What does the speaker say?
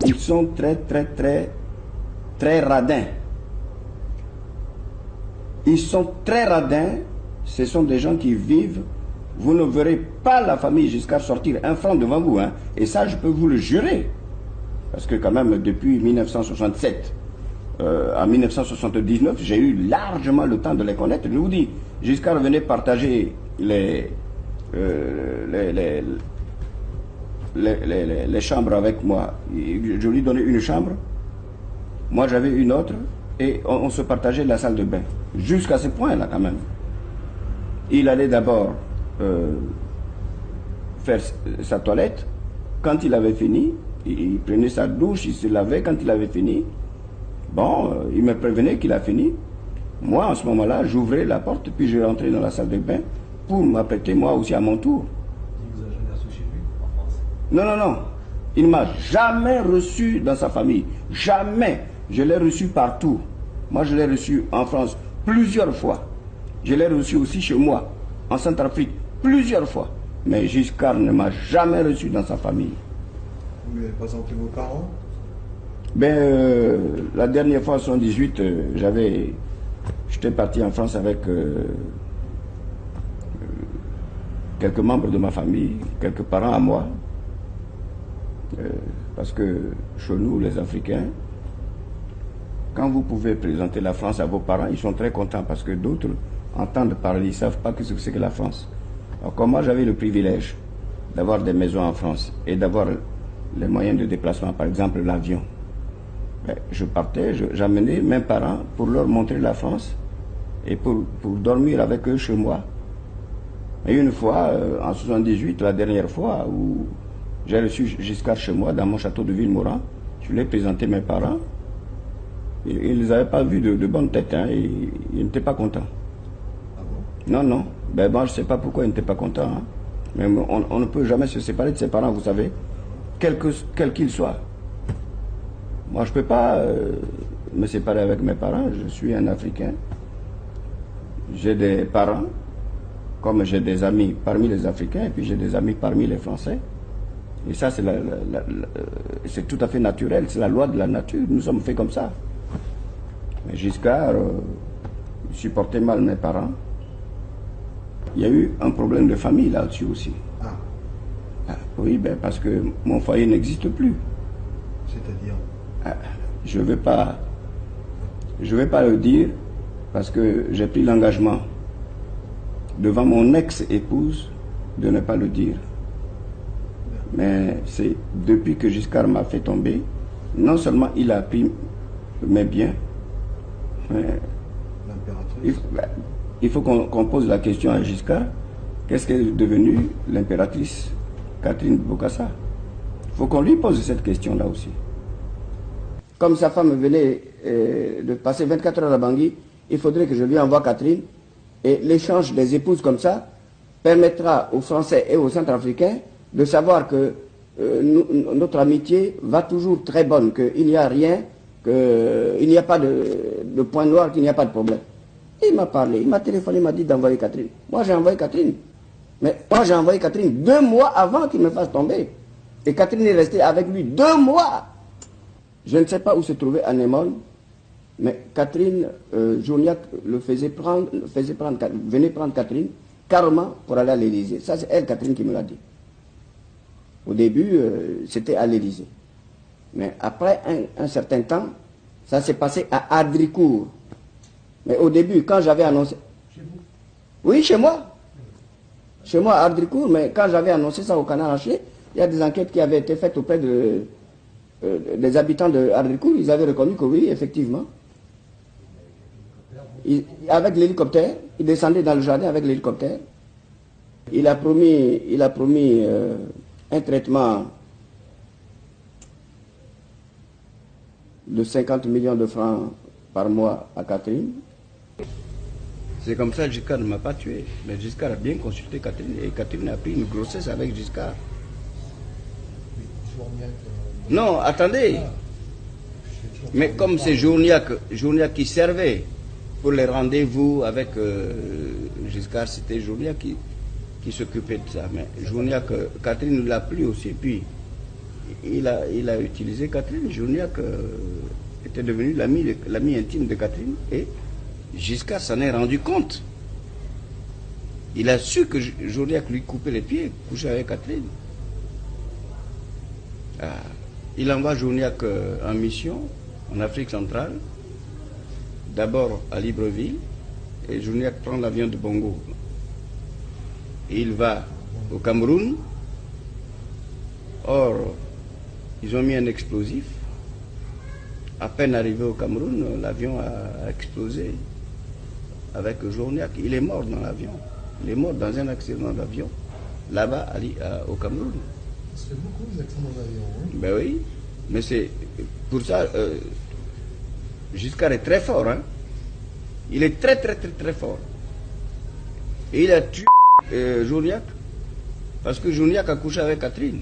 Ils sont très radins. Ils sont très radins. Ce sont des gens qui vivent. Vous ne verrez pas la famille Giscard sortir un franc devant vous. Hein. Et ça, je peux vous le jurer. Parce que quand même, depuis 1967 à 1979, j'ai eu largement le temps de les connaître. Je vous dis, Giscard venait partager les chambres avec moi. Je lui donnais une chambre, moi j'avais une autre, et on se partageait la salle de bain. Jusqu'à ce point-là quand même. Il allait d'abord faire sa toilette. Quand il avait fini, il prenait sa douche, il se lavait. Quand il avait fini, bon, il me prévenait qu'il a fini. Moi, en ce moment-là, j'ouvrais la porte, puis je rentrais dans la salle de bain pour m'apprêter moi aussi à mon tour. Il vous a jamais reçu chez lui, en France? Non, non, non. Il ne m'a jamais reçu dans sa famille. Jamais. Je l'ai reçu partout. Moi, je l'ai reçu en France plusieurs fois. Je l'ai reçu aussi chez moi, en Centrafrique, plusieurs fois. Mais Giscard ne m'a jamais reçu dans sa famille. Vous lui avez présenté vos parents? Ben, la dernière fois, en 1978, j'étais parti en France avec quelques membres de ma famille, quelques parents à moi. Parce que chez nous, les Africains, quand vous pouvez présenter la France à vos parents, ils sont très contents parce que d'autres entendent parler, ils ne savent pas ce que c'est que la France. Alors, comme moi, j'avais le privilège d'avoir des maisons en France et d'avoir les moyens de déplacement, par exemple l'avion. Ben, je partais, j'amenais mes parents pour leur montrer la France et pour dormir avec eux chez moi. Et une fois, en 1978, la dernière fois où j'ai reçu Giscard chez moi, dans mon château de Villemaurin, je lui ai présenté mes parents. Et ils ne les avaient pas vus de bonne tête, hein, et ils n'étaient pas contents. Ah bon? Non, non. Ben, moi, je ne sais pas pourquoi ils n'étaient pas contents. Hein. Mais on ne peut jamais se séparer de ses parents, vous savez, quel qu'ils soient. Moi, je ne peux pas me séparer avec mes parents. Je suis un Africain. J'ai des parents, comme j'ai des amis parmi les Africains, et puis j'ai des amis parmi les Français. Et ça, c'est tout à fait naturel. C'est la loi de la nature. Nous sommes faits comme ça. Mais Giscard supportait mal mes parents. Il y a eu un problème de famille là-dessus aussi. Ah. Ah, oui, ben parce que mon foyer n'existe plus. C'est-à-dire? Ah, je ne vais pas le dire parce que j'ai pris l'engagement devant mon ex-épouse de ne pas le dire. Mais c'est depuis que Giscard m'a fait tomber, non seulement il a pris mes biens, mais il faut qu'on pose la question à Giscard, qu'est-ce qu'elle est devenue l'impératrice Catherine Bokassa? Il faut qu'on lui pose cette question-là aussi. Comme sa femme venait de passer 24 heures à Bangui, il faudrait que je lui envoie Catherine, et l'échange des épouses comme ça permettra aux Français et aux Centrafricains de savoir que notre amitié va toujours très bonne, qu'il n'y a rien, qu'il n'y a pas de point noir, qu'il n'y a pas de problème. Et il m'a parlé, il m'a téléphoné, il m'a dit d'envoyer Catherine. Moi j'ai envoyé Catherine. Mais moi j'ai envoyé Catherine 2 mois avant qu'il me fasse tomber. Et Catherine est restée avec lui 2 mois. Je ne sais pas où se trouvait Anémone, mais Catherine, Journiac venait prendre Catherine carrément pour aller à l'Élysée. Ça c'est elle, Catherine, qui me l'a dit. Au début, c'était à l'Élysée. Mais après un certain temps, ça s'est passé à Adricourt. Mais au début, quand j'avais annoncé... Chez vous? Oui, chez moi. Chez moi, à Adricourt, mais quand j'avais annoncé ça au Canard Enchaîné, il y a des enquêtes qui avaient été faites auprès des habitants de Adricourt. Ils avaient reconnu que oui, effectivement. Avec l'hélicoptère, il descendait dans le jardin avec l'hélicoptère. Il a promis un traitement de 50 millions de francs par mois à Catherine. C'est comme ça que Giscard ne m'a pas tué. Mais Giscard a bien consulté Catherine et Catherine a pris une grossesse avec Giscard. Non, attendez. Mais comme c'est Journiac qui servait pour les rendez-vous avec Giscard, c'était Journiac qui s'occupait de ça. Mais Journiac, Catherine l'a pris aussi. Puis, il a utilisé Catherine. Journiac était devenu l'ami intime de Catherine et Giscard s'en est rendu compte. Il a su que Journiac lui coupait les pieds, couchait avec Catherine. Il envoie Journiac en mission en Afrique centrale, d'abord à Libreville, et Journiac prend l'avion de Bongo. Et il va au Cameroun. Or, ils ont mis un explosif. À peine arrivé au Cameroun, l'avion a explosé avec Journiac. Il est mort dans l'avion. Il est mort dans un accident d'avion, là-bas au Cameroun. Ça fait beaucoup d'accidents d'avion. Hein? Ben oui, mais c'est pour ça, Giscard est très fort. Hein? Il est très fort. Et il a tué Journiac parce que Journiac a couché avec Catherine.